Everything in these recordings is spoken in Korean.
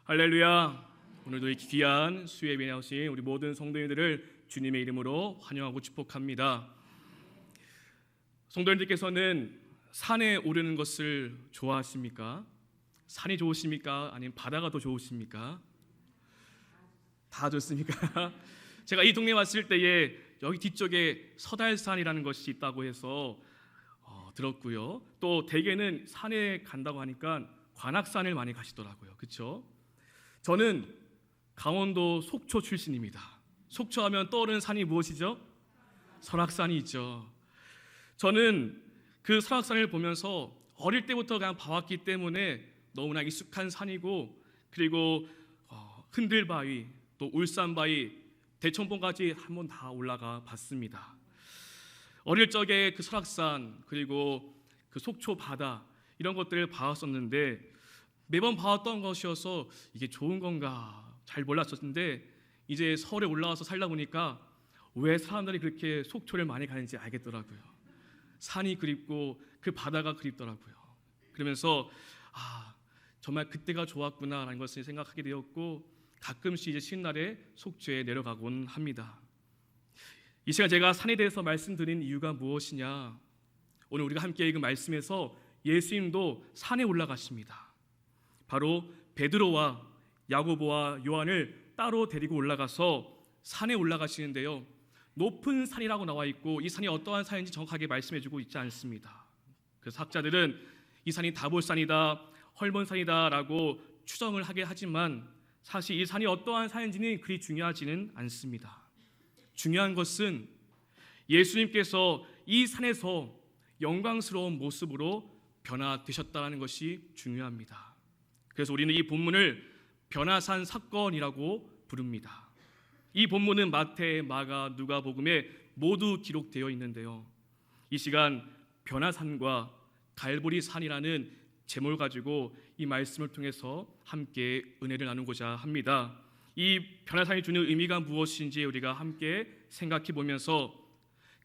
할렐루야. 오늘도 이 귀한 수요예배에 나오신 우리 모든 성도님들을 주님의 이름으로 환영하고 축복합니다. 성도님들께서는 산에 오르는 것을 좋아하십니까? 산이 좋으십니까? 아니면 바다가 더 좋으십니까? 다 좋습니까? 제가 이 동네에 왔을 때에 여기 뒤쪽에 서달산이라는 것이 있다고 해서 들었고요. 또 대개는 산에 간다고 하니까 관악산을 많이 가시더라고요. 그렇죠? 저는 강원도 속초 출신입니다. 속초하면 떠오르는 산이 무엇이죠? 설악산이 있죠. 저는 그 설악산을 보면서 어릴 때부터 그냥 봐왔기 때문에 너무나 익숙한 산이고, 그리고 흔들바위, 또 울산바위, 대청봉까지 한번 다 올라가 봤습니다. 어릴 적에 그 설악산, 그리고 그 속초 바다, 이런 것들을 봐왔었는데 매번 봐왔던 것이어서 이게 좋은 건가 잘 몰랐었는데, 이제 서울에 올라와서 살다 보니까 왜 사람들이 그렇게 속초를 많이 가는지 알겠더라고요. 산이 그립고 그 바다가 그립더라고요. 그러면서 정말 그때가 좋았구나라는 것을 생각하게 되었고, 가끔씩 이제 쉬는 날에 속초에 내려가곤 합니다. 이 시간 제가 산에 대해서 말씀드린 이유가 무엇이냐? 오늘 우리가 함께 읽은 말씀에서 예수님도 산에 올라가십니다. 바로 베드로와 야고보와 요한을 따로 데리고 올라가서 산에 올라가시는데요, 높은 산이라고 나와 있고 이 산이 어떠한 산인지 정확하게 말씀해주고 있지 않습니다. 그래서 학자들은 이 산이 다볼산이다, 헐몬산이다 라고 추정을 하게 하지만 사실 이 산이 어떠한 산인지는 그리 중요하지는 않습니다. 중요한 것은 예수님께서 이 산에서 영광스러운 모습으로 변화되셨다는 것이 중요합니다. 그래서 우리는 이 본문을 변화산 사건이라고 부릅니다. 이 본문은 마태, 마가, 누가복음에 모두 기록되어 있는데요, 이 시간 변화산과 갈보리산이라는 제목을 가지고 이 말씀을 통해서 함께 은혜를 나누고자 합니다. 이 변화산이 주는 의미가 무엇인지 우리가 함께 생각해 보면서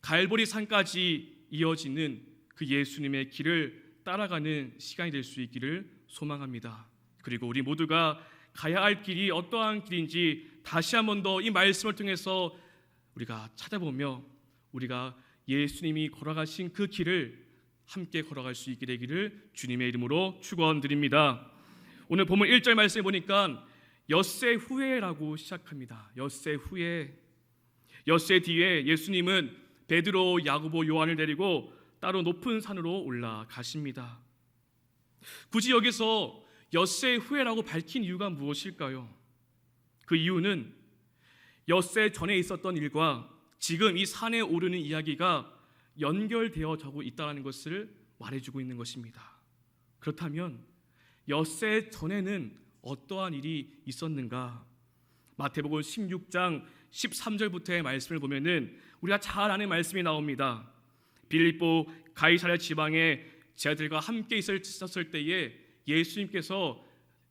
갈보리산까지 이어지는 그 예수님의 길을 따라가는 시간이 될 수 있기를 소망합니다. 그리고 우리 모두가 가야 할 길이 어떠한 길인지 다시 한 번 더 이 말씀을 통해서 우리가 찾아보며 우리가 예수님이 걸어가신 그 길을 함께 걸어갈 수 있게 되기를 주님의 이름으로 축원드립니다. 오늘 본문 1절 말씀에 보니까 엿새 후에라고 시작합니다. 엿새 후에. 엿새 뒤에 예수님은 베드로, 야고보, 요한을 데리고 따로 높은 산으로 올라가십니다. 굳이 여기서 엿새 후에라고 밝힌 이유가 무엇일까요? 그 이유는 엿새 전에 있었던 일과 지금 이 산에 오르는 이야기가 연결되어지고 있다는 것을 말해주고 있는 것입니다. 그렇다면 엿새 전에는 어떠한 일이 있었는가? 마태복음 16장 13절부터의 말씀을 보면은 우리가 잘 아는 말씀이 나옵니다. 빌립보 가이사랴 지방에 제자들과 함께 있었을 때에 예수님께서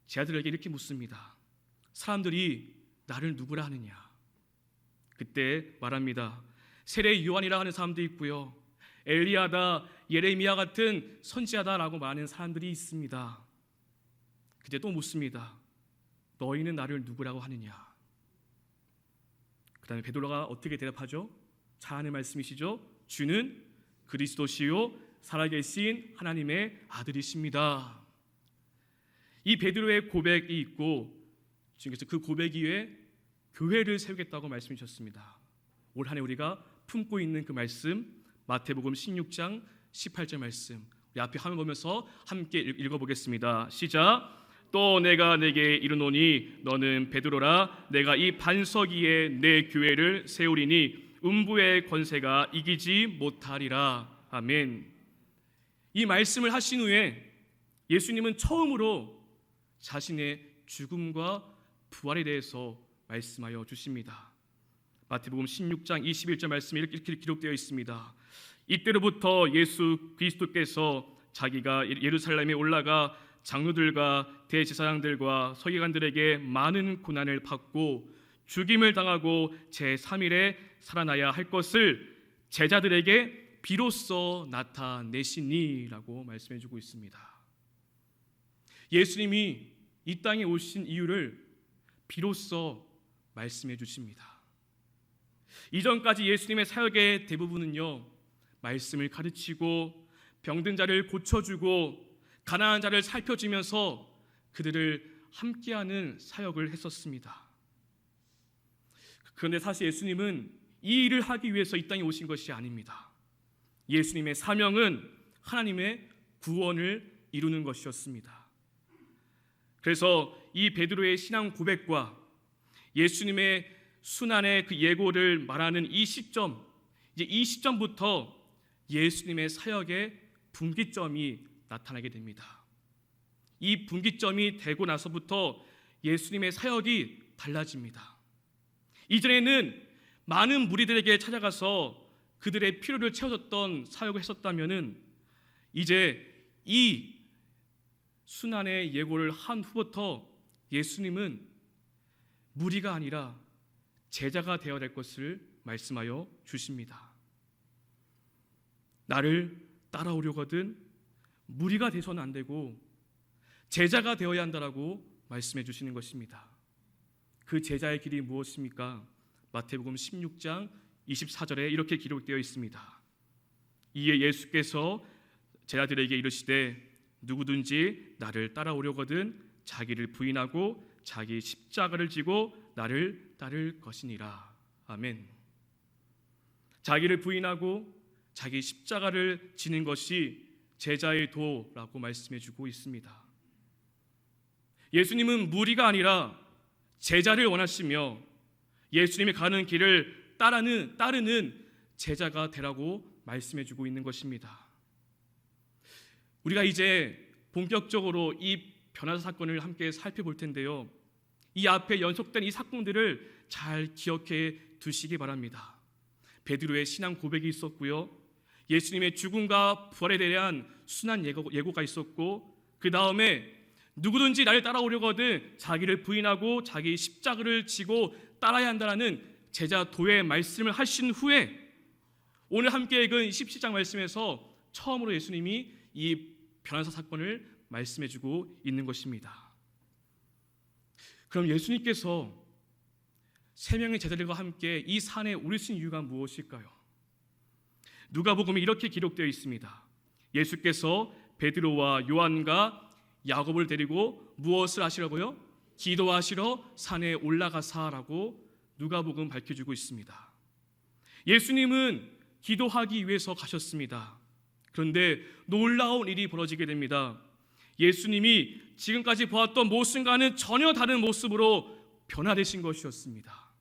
제자들에게 이렇게 묻습니다. 사람들이 나를 누구라 하느냐? 그때 말합니다. 세례 요한이라 하는 사람도 있고요, 엘리야다, 예레미야 같은 선지자다라고 말하는 사람들이 있습니다. 그때 또 묻습니다. 너희는 나를 누구라고 하느냐? 그 다음에 베드로가 어떻게 대답하죠? 잘 아는 말씀이시죠? 주는 그리스도시요 살아계신 하나님의 아들이십니다. 이 베드로의 고백이 있고 주님께서 그 고백 이후에 교회를 세우겠다고 말씀해 주셨습니다. 올 한 해 우리가 품고 있는 그 말씀, 마태복음 16장 18절 말씀, 우리 앞에 화면 보면서 함께 읽어보겠습니다. 시작. 또 내가 내게 이르노니 너는 베드로라. 내가 이 반석 위에 내 교회를 세우리니 음부의 권세가 이기지 못하리라. 아멘. 이 말씀을 하신 후에 예수님은 처음으로 자신의 죽음과 부활에 대해서 말씀하여 주십니다. 마태복음 16장 21절 말씀이 이렇게 기록되어 있습니다. 이때로부터 예수 그리스도께서 자기가 예루살렘에 올라가 장로들과 대제사장들과 서기관들에게 많은 고난을 받고 죽임을 당하고 제3일에 살아나야 할 것을 제자들에게 비로소 나타내시니라고 말씀해주고 있습니다. 예수님이 이 땅에 오신 이유를 비로소 말씀해 주십니다. 이전까지 예수님의 사역의 대부분은요, 말씀을 가르치고 병든 자를 고쳐주고 가난한 자를 살펴주면서 그들을 함께하는 사역을 했었습니다. 그런데 사실 예수님은 이 일을 하기 위해서 이 땅에 오신 것이 아닙니다. 예수님의 사명은 하나님의 구원을 이루는 것이었습니다. 그래서 이 베드로의 신앙 고백과 예수님의 순환의 그 예고를 말하는 이 시점, 이제 이 시점부터 예수님의 사역의 분기점이 나타나게 됩니다. 이 분기점이 되고 나서부터 예수님의 사역이 달라집니다. 이전에는 많은 무리들에게 찾아가서 그들의 필요를 채워줬던 사역을 했었다면은 이제 이 순환의 예고를 한 후부터 예수님은 무리가 아니라 제자가 되어야 될 것을 말씀하여 주십니다. 나를 따라오려거든 무리가 되서는 안 되고 제자가 되어야 한다라고 말씀해 주시는 것입니다. 그 제자의 길이 무엇입니까? 마태복음 16장 24절에 이렇게 기록되어 있습니다. 이에 예수께서 제자들에게 이르시되 누구든지 나를 따라오려거든 자기를 부인하고 자기 십자가를 지고 나를 따를 것이니라. 아멘. 자기를 부인하고 자기 십자가를 지는 것이 제자의 도라고 말씀해 주고 있습니다. 예수님은 무리가 아니라 제자를 원하시며 예수님이 가는 길을 따르는 제자가 되라고 말씀해 주고 있는 것입니다. 우리가 이제 본격적으로 이 변화사 사건을 함께 살펴볼 텐데요, 이 앞에 연속된 이 사건들을 잘 기억해 두시기 바랍니다. 베드로의 신앙 고백이 있었고요, 예수님의 죽음과 부활에 대한 순환 예고가 있었고, 그 다음에 누구든지 나를 따라오려거든 자기를 부인하고 자기 십자가를 지고 따라야 한다라는 제자 도의 말씀을 하신 후에 오늘 함께 읽은 17장 말씀에서 처음으로 예수님이 이 변화사 사건을 말씀해주고 있는 것입니다. 그럼 예수님께서 세 명의 제자들과 함께 이 산에 오르신 이유가 무엇일까요? 누가복음에 이렇게 기록되어 있습니다. 예수께서 베드로와 요한과 야곱을 데리고 무엇을 하시라고요? 기도하시러 산에 올라가사라고 누가복음 밝혀주고 있습니다. 예수님은 기도하기 위해서 가셨습니다. 그런데 놀라운 일이 벌어지게 됩니다. 예수님이 지금까지 보았던 모습과는 전혀 다른 모습으로 변화되신 것이었습니다.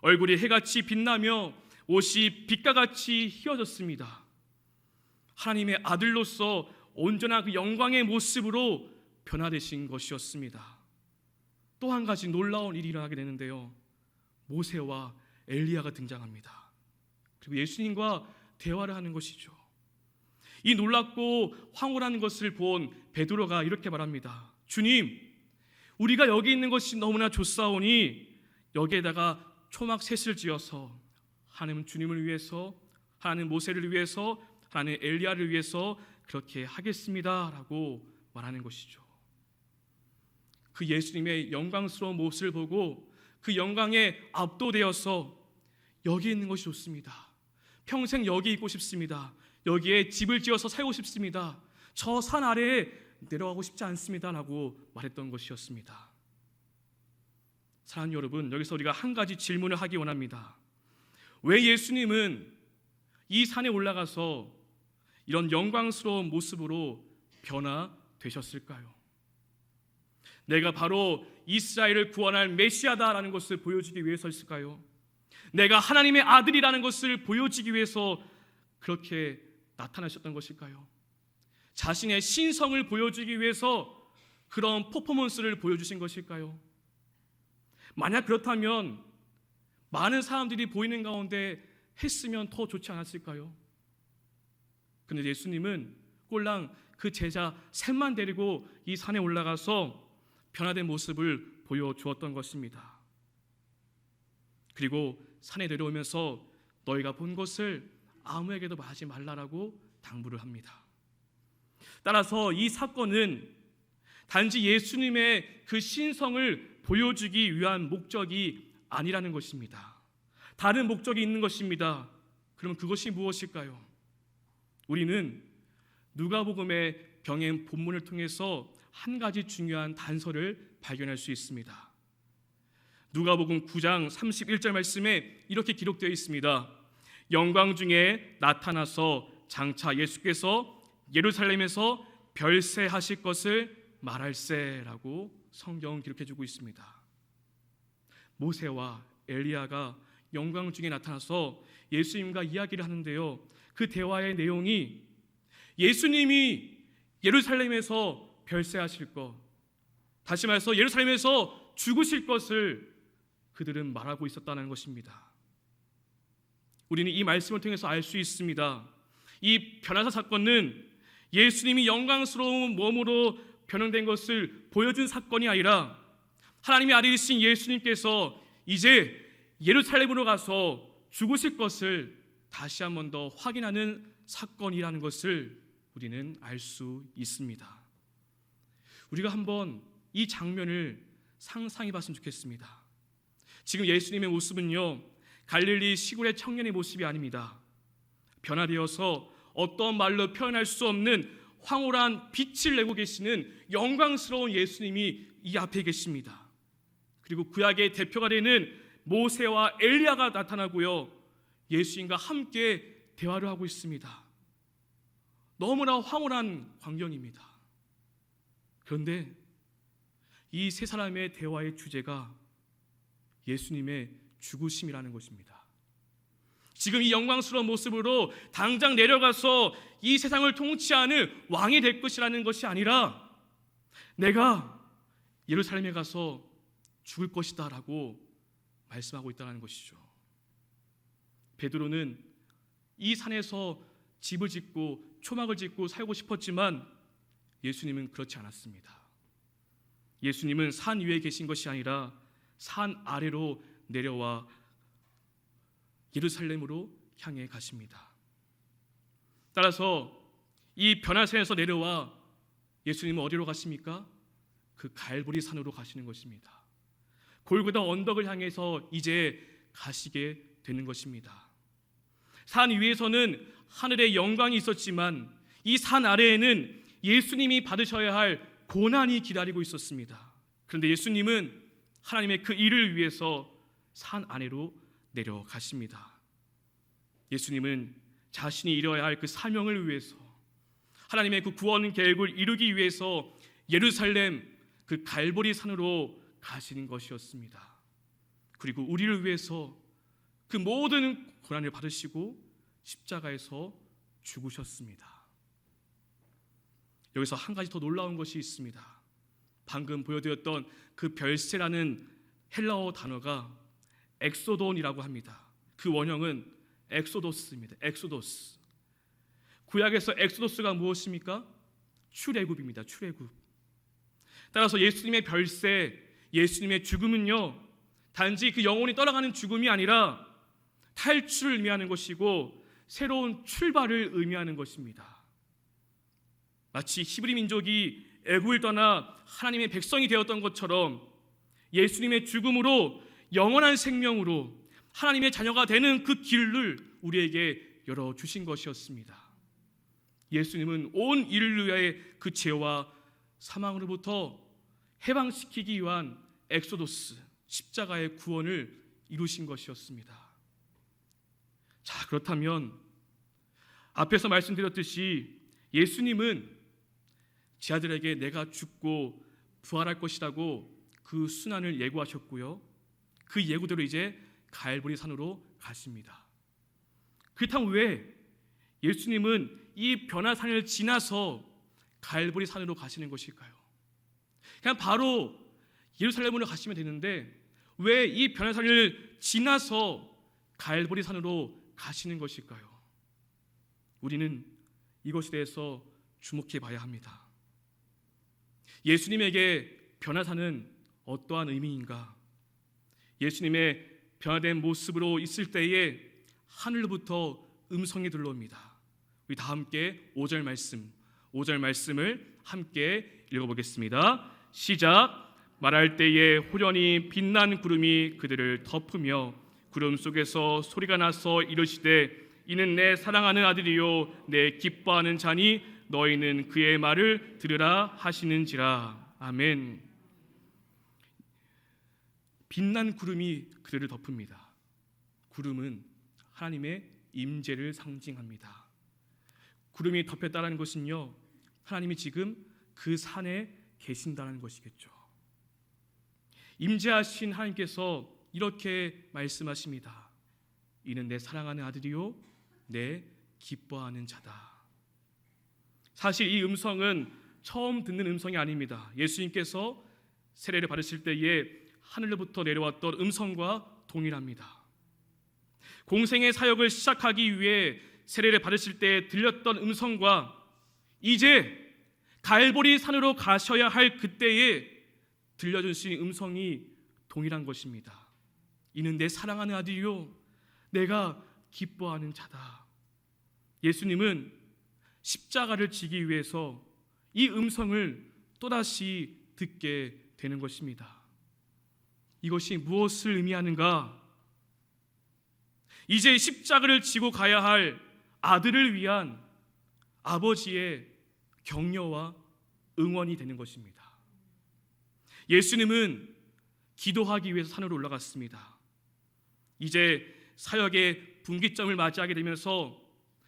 얼굴이 해같이 빛나며 옷이 빛과 같이 휘어졌습니다. 하나님의 아들로서 온전한 그 영광의 모습으로 변화되신 것이었습니다. 또 한 가지 놀라운 일이 일어나게 되는데요, 모세와 엘리야가 등장합니다. 그리고 예수님과 대화를 하는 것이죠. 이 놀랍고 황홀한 것을 본 베드로가 이렇게 말합니다. 주님, 우리가 여기 있는 것이 너무나 좋사오니 여기에다가 초막셋을 지어서 하나님 주님을 위해서, 하나님 모세를 위해서, 하나님 엘리야를 위해서 그렇게 하겠습니다 라고 말하는 것이죠. 그 예수님의 영광스러운 모습을 보고 그 영광에 압도되어서 여기 있는 것이 좋습니다. 평생 여기 있고 싶습니다. 여기에 집을 지어서 살고 싶습니다. 저 산 아래에 내려가고 싶지 않습니다 라고 말했던 것이었습니다. 사랑하는 여러분, 여기서 우리가 한 가지 질문을 하기 원합니다. 왜 예수님은 이 산에 올라가서 이런 영광스러운 모습으로 변화되셨을까요? 내가 바로 이스라엘을 구원할 메시아다라는 것을 보여주기 위해서였을까요? 내가 하나님의 아들이라는 것을 보여주기 위해서 그렇게 나타나셨던 것일까요? 자신의 신성을 보여주기 위해서 그런 퍼포먼스를 보여주신 것일까요? 만약 그렇다면 많은 사람들이 보이는 가운데 했으면 더 좋지 않았을까요? 그런데 예수님은 꼴랑 그 제자 셋만 데리고 이 산에 올라가서 변화된 모습을 보여주었던 것입니다. 그리고 산에 내려오면서 너희가 본 것을 아무에게도 말하지 말라라고 당부를 합니다. 따라서 이 사건은 단지 예수님의 그 신성을 보여주기 위한 목적이 아니라는 것입니다. 다른 목적이 있는 것입니다. 그럼 그것이 무엇일까요? 우리는 누가복음의 병행 본문을 통해서 한 가지 중요한 단서를 발견할 수 있습니다. 누가복음 9장 31절 말씀에 이렇게 기록되어 있습니다. 영광 중에 나타나서 장차 예수께서 예루살렘에서 별세하실 것을 말할세라고 성경은 기록해주고 있습니다. 모세와 엘리야가 영광 중에 나타나서 예수님과 이야기를 하는데요, 그 대화의 내용이 예수님이 예루살렘에서 별세하실 것, 다시 말해서 예루살렘에서 죽으실 것을 그들은 말하고 있었다는 것입니다. 우리는 이 말씀을 통해서 알 수 있습니다. 이 변화사 사건은 예수님이 영광스러운 몸으로 변형된 것을 보여준 사건이 아니라 하나님의 아들이신 예수님께서 이제 예루살렘으로 가서 죽으실 것을 다시 한 번 더 확인하는 사건이라는 것을 우리는 알 수 있습니다. 우리가 한번 이 장면을 상상해 봤으면 좋겠습니다. 지금 예수님의 모습은요, 갈릴리 시골의 청년의 모습이 아닙니다. 변화되어서 어떤 말로 표현할 수 없는 황홀한 빛을 내고 계시는 영광스러운 예수님이 이 앞에 계십니다. 그리고 구약의 대표가 되는 모세와 엘리야가 나타나고요, 예수님과 함께 대화를 하고 있습니다. 너무나 황홀한 광경입니다. 그런데 이 세 사람의 대화의 주제가 예수님의 죽으심이라는 것입니다. 지금 이 영광스러운 모습으로 당장 내려가서 이 세상을 통치하는 왕이 될 것이라는 것이 아니라 내가 예루살렘에 가서 죽을 것이다 라고 말씀하고 있다는 것이죠. 베드로는 이 산에서 집을 짓고 초막을 짓고 살고 싶었지만 예수님은 그렇지 않았습니다. 예수님은 산 위에 계신 것이 아니라 산 아래로 내려와 예루살렘으로 향해 가십니다. 따라서 이 변화산에서 내려와 예수님은 어디로 가십니까? 그 갈보리 산으로 가시는 것입니다. 골고다 언덕을 향해서 이제 가시게 되는 것입니다. 산 위에서는 하늘의 영광이 있었지만 이 산 아래에는 예수님이 받으셔야 할 고난이 기다리고 있었습니다. 그런데 예수님은 하나님의 그 일을 위해서 산 아래로 내려가십니다. 예수님은 자신이 이뤄야 할 그 사명을 위해서, 하나님의 그 구원 계획을 이루기 위해서 예루살렘 그 갈보리 산으로 가시는 것이었습니다. 그리고 우리를 위해서 그 모든 고난을 받으시고 십자가에서 죽으셨습니다. 여기서 한 가지 더 놀라운 것이 있습니다. 방금 보여드렸던 그 별세라는 헬라어 단어가 엑소돈이라고 합니다. 그 원형은 엑소도스입니다. 엑소도스. 구약에서 엑소도스가 무엇입니까? 출애굽입니다. 출애굽. 따라서 예수님의 별세, 예수님의 죽음은요, 단지 그 영혼이 떠나가는 죽음이 아니라 탈출을 의미하는 것이고 새로운 출발을 의미하는 것입니다. 마치 히브리 민족이 애굽을 떠나 하나님의 백성이 되었던 것처럼 예수님의 죽음으로 영원한 생명으로 하나님의 자녀가 되는 그 길을 우리에게 열어주신 것이었습니다. 예수님은 온 인류의 그 죄와 사망으로부터 해방시키기 위한 엑소도스, 십자가의 구원을 이루신 것이었습니다. 자, 그렇다면 앞에서 말씀드렸듯이 예수님은 제 아들에게 내가 죽고 부활할 것이라고 그 순환을 예고하셨고요, 그 예고대로 이제 갈보리 산으로 가십니다. 그렇다면 왜 예수님은 이 변화산을 지나서 갈보리 산으로 가시는 것일까요? 그냥 바로 예루살렘으로 가시면 되는데 왜 이 변화산을 지나서 갈보리 산으로 가시는 것일까요? 우리는 이것에 대해서 주목해 봐야 합니다. 예수님에게 변화산은 어떠한 의미인가? 예수님의 변화된 모습으로 있을 때에 하늘로부터 음성이 들려옵니다. 우리 다 함께 5절 말씀을 함께 읽어보겠습니다. 시작. 말할 때에 호련히 빛난 구름이 그들을 덮으며 구름 속에서 소리가 나서 이르시되 이는 내 사랑하는 아들이요 내 기뻐하는 자니 너희는 그의 말을 들으라 하시는지라. 아멘. 빛난 구름이 그들을 덮습니다. 구름은 하나님의 임재를 상징합니다. 구름이 덮였다는 것은요, 하나님이 지금 그 산에 계신다는 것이겠죠. 임재하신 하나님께서 이렇게 말씀하십니다. 이는 내 사랑하는 아들이요 내 기뻐하는 자다. 사실 이 음성은 처음 듣는 음성이 아닙니다. 예수님께서 세례를 받으실 때에 하늘로부터 내려왔던 음성과 동일합니다. 공생의 사역을 시작하기 위해 세례를 받으실 때 들렸던 음성과 이제 갈보리 산으로 가셔야 할 그때에 들려주신 음성이 동일한 것입니다. 이는 내 사랑하는 아들이요 내가 기뻐하는 자다. 예수님은 십자가를 지기 위해서 이 음성을 또다시 듣게 되는 것입니다. 이것이 무엇을 의미하는가? 이제 십자가를 지고 가야 할 아들을 위한 아버지의 격려와 응원이 되는 것입니다. 예수님은 기도하기 위해서 산으로 올라갔습니다. 이제 사역의 분기점을 맞이하게 되면서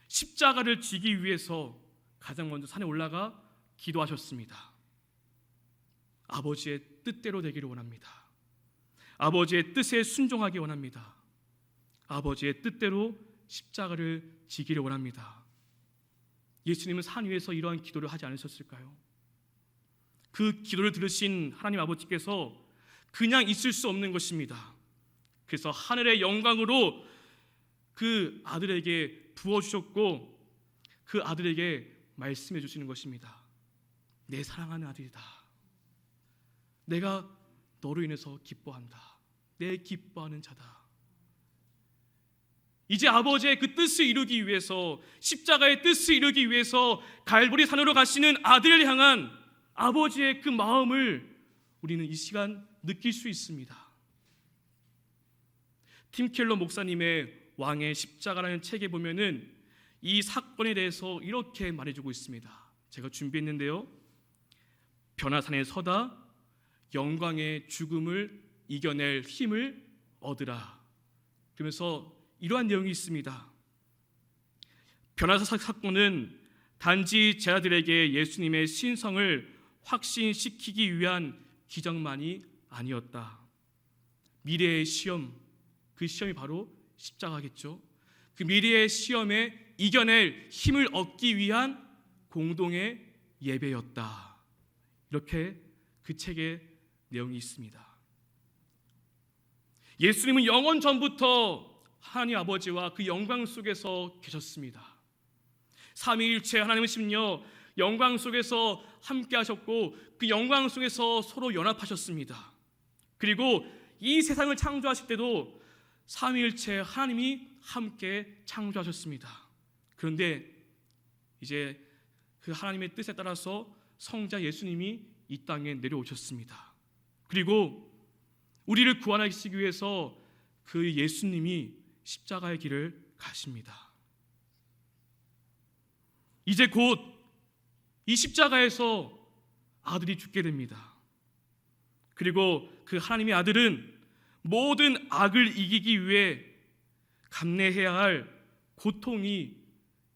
십자가를 지기 위해서 가장 먼저 산에 올라가 기도하셨습니다. 아버지의 뜻대로 되기를 원합니다. 아버지의 뜻에 순종하기 원합니다. 아버지의 뜻대로 십자가를 지기를 원합니다. 예수님은 산 위에서 이러한 기도를 하지 않으셨을까요? 그 기도를 들으신 하나님 아버지께서 그냥 있을 수 없는 것입니다. 그래서 하늘의 영광으로 그 아들에게 부어주셨고 그 아들에게 말씀해 주시는 것입니다. 내 사랑하는 아들이다. 내가 너로 인해서 기뻐한다. 내 기뻐하는 자다. 이제 아버지의 그 뜻을 이루기 위해서, 십자가의 뜻을 이루기 위해서 갈보리 산으로 가시는 아들을 향한 아버지의 그 마음을 우리는 이 시간 느낄 수 있습니다. 팀 켈러 목사님의 왕의 십자가라는 책에 보면은 이 사건에 대해서 이렇게 말해주고 있습니다. 제가 준비했는데요. 변화산에 서다 영광의 죽음을 이겨낼 힘을 얻으라. 그러면서 이러한 내용이 있습니다. 변화산 사건은 단지 제자들에게 예수님의 신성을 확신시키기 위한 기적만이 아니었다. 미래의 시험, 그 시험이 바로 십자가겠죠. 그 미래의 시험에 이겨낼 힘을 얻기 위한 공동의 예배였다. 이렇게 그 책에 내용이 있습니다. 예수님은 영원 전부터 하나님 아버지와 그 영광 속에서 계셨습니다. 삼위일체 하나님이시며 영광 속에서 함께 하셨고 그 영광 속에서 서로 연합하셨습니다. 그리고 이 세상을 창조하실 때도 삼위일체 하나님이 함께 창조하셨습니다. 그런데 이제 그 하나님의 뜻에 따라서 성자 예수님이 이 땅에 내려오셨습니다. 그리고 우리를 구원하시기 위해서 그 예수님이 십자가의 길을 가십니다. 이제 곧 이 십자가에서 아들이 죽게 됩니다. 그리고 그 하나님의 아들은 모든 악을 이기기 위해 감내해야 할 고통이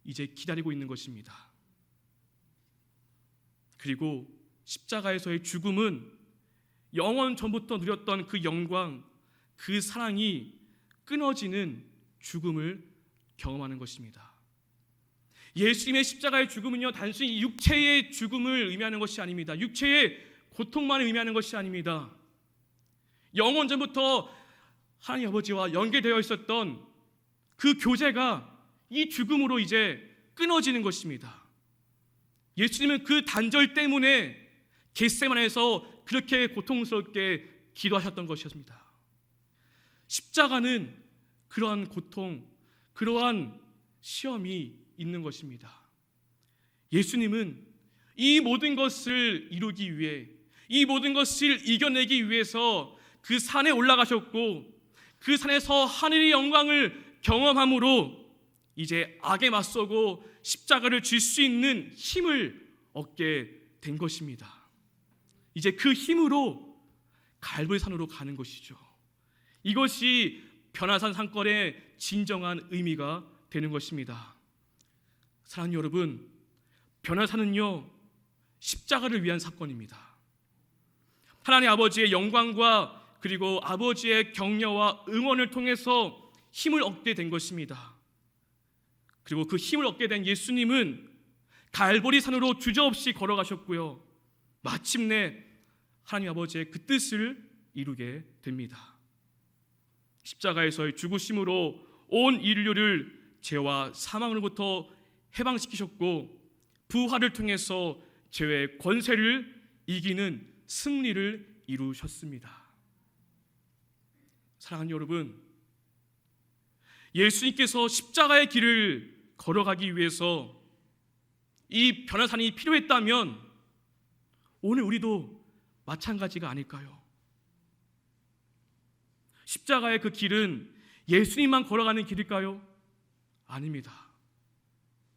이제 기다리고 있는 것입니다. 그리고 십자가에서의 죽음은 영원 전부터 누렸던 그 영광, 그 사랑이 끊어지는 죽음을 경험하는 것입니다. 예수님의 십자가의 죽음은요, 단순히 육체의 죽음을 의미하는 것이 아닙니다. 육체의 고통만을 의미하는 것이 아닙니다. 영원 전부터 하나님 아버지와 연계되어 있었던 그 교제가 이 죽음으로 이제 끊어지는 것입니다. 예수님은 그 단절 때문에 겟세마네에서 그렇게 고통스럽게 기도하셨던 것이었습니다. 십자가는 그러한 고통, 그러한 시험이 있는 것입니다. 예수님은 이 모든 것을 이루기 위해, 이 모든 것을 이겨내기 위해서 그 산에 올라가셨고, 그 산에서 하늘의 영광을 경험함으로 이제 악에 맞서고 십자가를 질 수 있는 힘을 얻게 된 것입니다. 이제 그 힘으로 갈보리산으로 가는 것이죠. 이것이 변화산 상권의 진정한 의미가 되는 것입니다. 사랑하는 여러분, 변화산은요, 십자가를 위한 사건입니다. 하나님 아버지의 영광과 그리고 아버지의 격려와 응원을 통해서 힘을 얻게 된 것입니다. 그리고 그 힘을 얻게 된 예수님은 갈보리산으로 주저없이 걸어가셨고요, 마침내 하나님 아버지의 그 뜻을 이루게 됩니다. 십자가에서의 죽으심으로 온 인류를 죄와 사망으로부터 해방시키셨고, 부활을 통해서 죄의 권세를 이기는 승리를 이루셨습니다. 사랑하는 여러분, 예수님께서 십자가의 길을 걸어가기 위해서 이 변화산이 필요했다면 오늘 우리도 마찬가지가 아닐까요? 십자가의 그 길은 예수님만 걸어가는 길일까요? 아닙니다.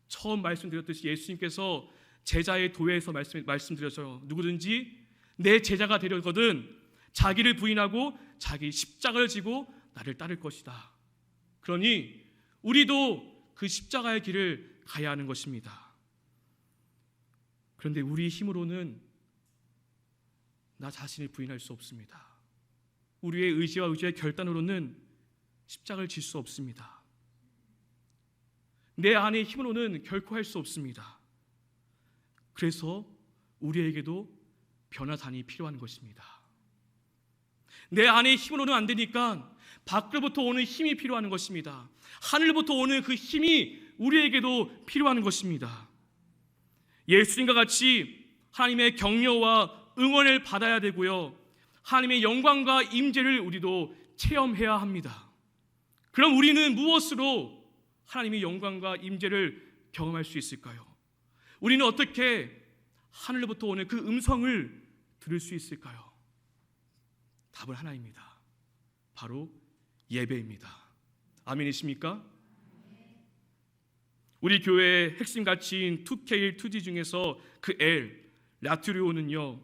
처음 말씀드렸듯이 예수님께서 제자의 도에서 말씀드렸죠. 누구든지 내 제자가 되려거든 자기를 부인하고 자기 십자가를 지고 나를 따를 것이다. 그러니 우리도 그 십자가의 길을 가야 하는 것입니다. 그런데 우리의 힘으로는 나 자신을 부인할 수 없습니다. 우리의 의지와 의지의 결단으로는 십자가를 질 수 없습니다. 내 안의 힘으로는 결코 할 수 없습니다. 그래서 우리에게도 변화산이 필요한 것입니다. 내 안의 힘으로는 안 되니까 밖으로부터 오는 힘이 필요한 것입니다. 하늘부터 오는 그 힘이 우리에게도 필요한 것입니다. 예수님과 같이 하나님의 격려와 응원을 받아야 되고요, 하나님의 영광과 임재를 우리도 체험해야 합니다. 그럼 우리는 무엇으로 하나님의 영광과 임재를 경험할 수 있을까요? 우리는 어떻게 하늘로부터 오는 그 음성을 들을 수 있을까요? 답은 하나입니다. 바로 예배입니다. 아멘이십니까? 우리 교회의 핵심 가치인 2K, 2G 중에서 그 L, 라트리오는요,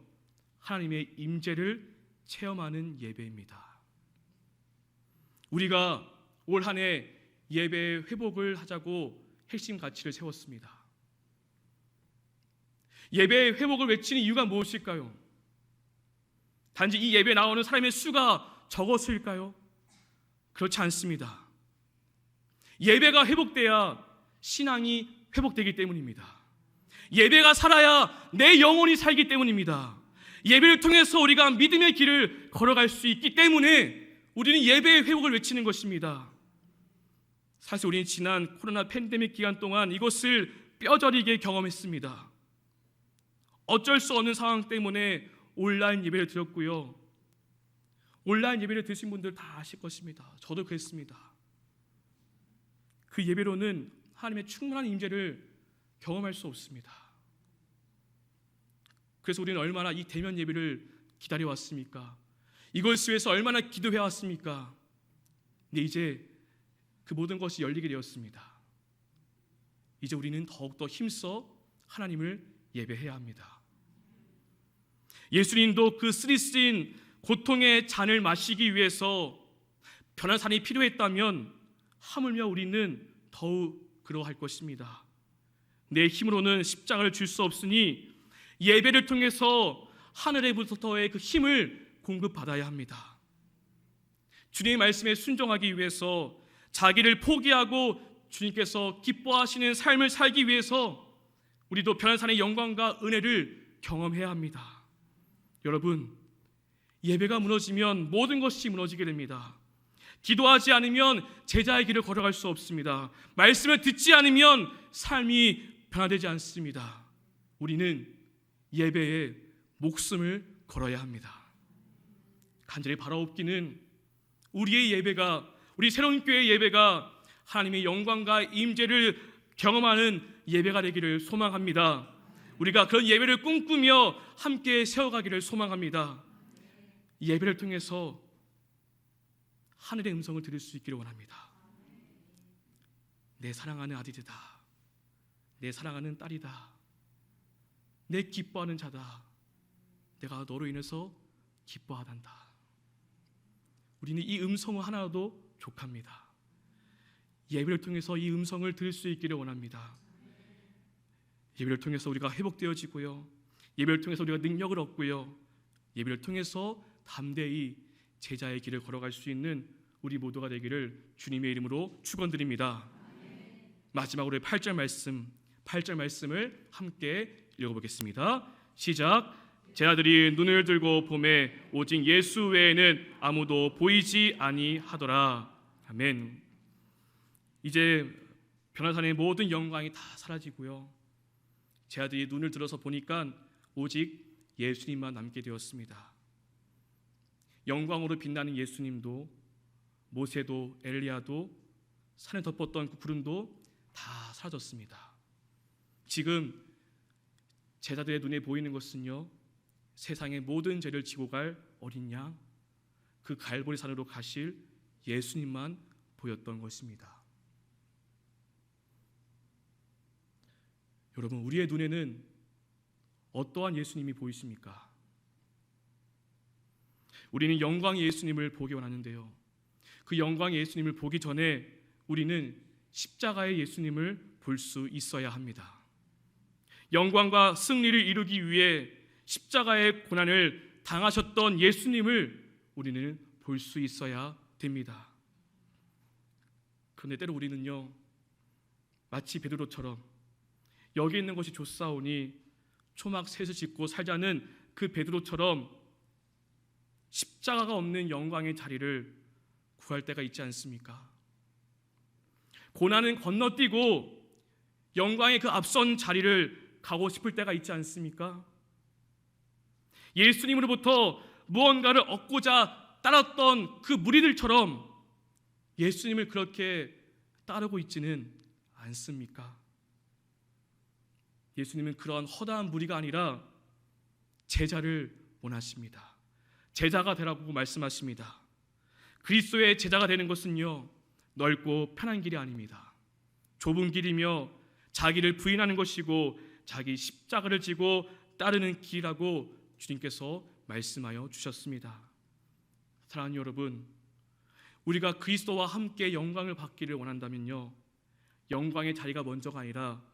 하나님의 임재를 체험하는 예배입니다. 우리가 올 한 해 예배 회복을 하자고 핵심 가치를 세웠습니다. 예배 회복을 외치는 이유가 무엇일까요? 단지 이 예배에 나오는 사람의 수가 적었을까요? 그렇지 않습니다. 예배가 회복돼야 신앙이 회복되기 때문입니다. 예배가 살아야 내 영혼이 살기 때문입니다. 예배를 통해서 우리가 믿음의 길을 걸어갈 수 있기 때문에 우리는 예배의 회복을 외치는 것입니다. 사실 우리는 지난 코로나 팬데믹 기간 동안 이것을 뼈저리게 경험했습니다. 어쩔 수 없는 상황 때문에 온라인 예배를 드렸고요, 온라인 예배를 드신 분들 다 아실 것입니다. 저도 그랬습니다. 그 예배로는 하나님의 충만한 임재를 경험할 수 없습니다. 그래서 우리는 얼마나 이 대면 예배를 기다려왔습니까? 이것을 위해서 얼마나 기도해왔습니까? 근데 이제 그 모든 것이 열리게 되었습니다. 이제 우리는 더욱더 힘써 하나님을 예배해야 합니다. 예수님도 그 쓰리쓰인 고통의 잔을 마시기 위해서 변화산이 필요했다면 하물며 우리는 더욱 그러할 것입니다. 내 힘으로는 십자가를 줄 수 없으니 예배를 통해서 하늘에부터의 그 힘을 공급받아야 합니다. 주님의 말씀에 순종하기 위해서 자기를 포기하고 주님께서 기뻐하시는 삶을 살기 위해서 우리도 변화산의 영광과 은혜를 경험해야 합니다. 여러분, 예배가 무너지면 모든 것이 무너지게 됩니다. 기도하지 않으면 제자의 길을 걸어갈 수 없습니다. 말씀을 듣지 않으면 삶이 변화되지 않습니다. 우리는 예배에 목숨을 걸어야 합니다. 간절히 바라옵기는 우리의 예배가, 우리 새로운 교회의 예배가 하나님의 영광과 임재를 경험하는 예배가 되기를 소망합니다. 우리가 그런 예배를 꿈꾸며 함께 세워가기를 소망합니다. 이 예배를 통해서 하늘의 음성을 들을 수 있기를 원합니다. 내 사랑하는 아들이다. 내 사랑하는 딸이다. 내 기뻐하는 자다. 내가 너로 인해서 기뻐하단다. 우리는 이 음성을 하나도 족합니다. 예배를 통해서 이 음성을 들을 수 있기를 원합니다. 예배를 통해서 우리가 회복되어지고요, 예배를 통해서 우리가 능력을 얻고요, 예배를 통해서 담대히 제자의 길을 걸어갈 수 있는 우리 모두가 되기를 주님의 이름으로 축원드립니다. 마지막으로 8절 말씀을 함께 읽어보겠습니다. 시작. 제 아들이 눈을 들고 보매 오직 예수 외에는 아무도 보이지 아니하더라. 아멘. 이제 변화산의 모든 영광이 다 사라지고요, 제 아들이 눈을 들어서 보니까 오직 예수님만 남게 되었습니다. 영광으로 빛나는 예수님도, 모세도, 엘리야도, 산에 덮었던 그 구름도 다 사라졌습니다. 지금 제자들의 눈에 보이는 것은요, 세상의 모든 죄를 지고 갈 어린 양, 그 갈보리 산으로 가실 예수님만 보였던 것입니다. 여러분, 우리의 눈에는 어떠한 예수님이 보이십니까? 우리는 영광의 예수님을 보기 원하는데요, 그 영광의 예수님을 보기 전에 우리는 십자가의 예수님을 볼 수 있어야 합니다. 영광과 승리를 이루기 위해 십자가의 고난을 당하셨던 예수님을 우리는 볼 수 있어야 됩니다. 그런데 때로 우리는요, 마치 베드로처럼 여기 있는 것이 좋사오니 초막 셋을 짓고 살자는 그 베드로처럼 십자가가 없는 영광의 자리를 구할 때가 있지 않습니까? 고난은 건너뛰고 영광의 그 앞선 자리를 가고 싶을 때가 있지 않습니까? 예수님으로부터 무언가를 얻고자 따랐던 그 무리들처럼 예수님을 그렇게 따르고 있지는 않습니까? 예수님은 그러한 허다한 무리가 아니라 제자를 원하십니다. 제자가 되라고 말씀하십니다. 그리스도의 제자가 되는 것은요, 넓고 편한 길이 아닙니다. 좁은 길이며 자기를 부인하는 것이고 자기 십자가를 지고 따르는 길이라고 주님께서 말씀하여 주셨습니다. 사랑하는 여러분, 우리가 그리스도와 함께 영광을 받기를 원한다면요, 영광의 자리가 먼저가 아니라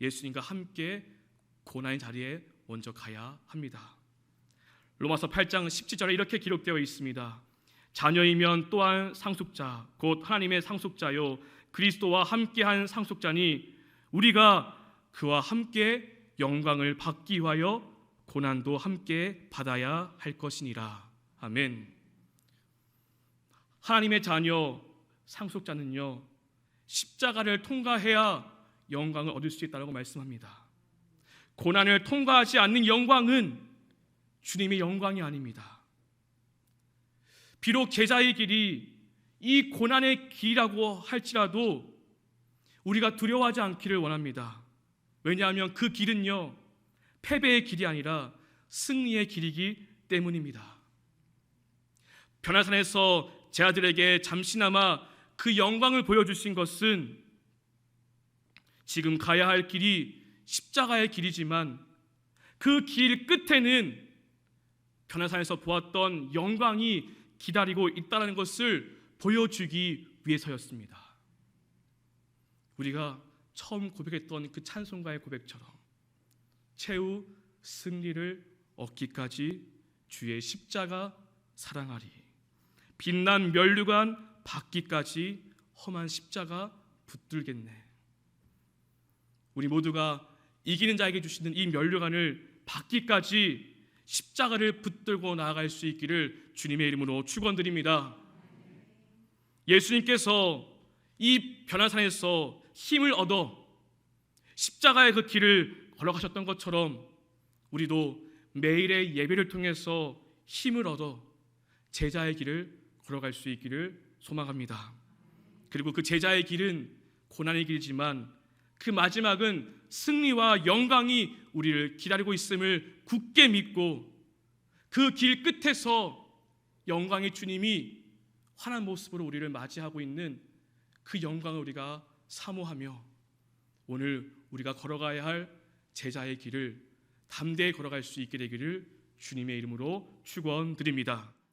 예수님과 함께 고난의 자리에 먼저 가야 합니다. 로마서 8장 17절에 이렇게 기록되어 있습니다. 자녀이면 또한 상속자 곧 하나님의 상속자요 그리스도와 함께한 상속자니 우리가 그와 함께 영광을 받기 위하여 고난도 함께 받아야 할 것이니라. 아멘. 하나님의 자녀 상속자는요, 십자가를 통과해야 영광을 얻을 수 있다고 말씀합니다. 고난을 통과하지 않는 영광은 주님의 영광이 아닙니다. 비록 제자의 길이 이 고난의 길이라고 할지라도 우리가 두려워하지 않기를 원합니다. 왜냐하면 그 길은요, 패배의 길이 아니라 승리의 길이기 때문입니다. 변화산에서 제자들에게 잠시나마 그 영광을 보여주신 것은 지금 가야 할 길이 십자가의 길이지만 그 길 끝에는 변화산에서 보았던 영광이 기다리고 있다는 것을 보여주기 위해서였습니다. 우리가 처음 고백했던 그 찬송가의 고백처럼 최후 승리를 얻기까지 주의 십자가 사랑하리, 빛난 면류관 받기까지 험한 십자가 붙들겠네. 우리 모두가 이기는 자에게 주시는 이 면류관을 받기까지 십자가를 붙들고 나아갈 수 있기를 주님의 이름으로 축원드립니다. 예수님께서 이 변화산에서 힘을 얻어 십자가의 그 길을 걸어가셨던 것처럼 우리도 매일의 예배를 통해서 힘을 얻어 제자의 길을 걸어갈 수 있기를 소망합니다. 그리고 그 제자의 길은 고난의 길이지만 그 마지막은 승리와 영광이 우리를 기다리고 있음을 굳게 믿고 그 길 끝에서 영광의 주님이 환한 모습으로 우리를 맞이하고 있는 그 영광을 우리가 사모하며 오늘 우리가 걸어가야 할 제자의 길을 담대히 걸어갈 수 있게 되기를 주님의 이름으로 축원드립니다.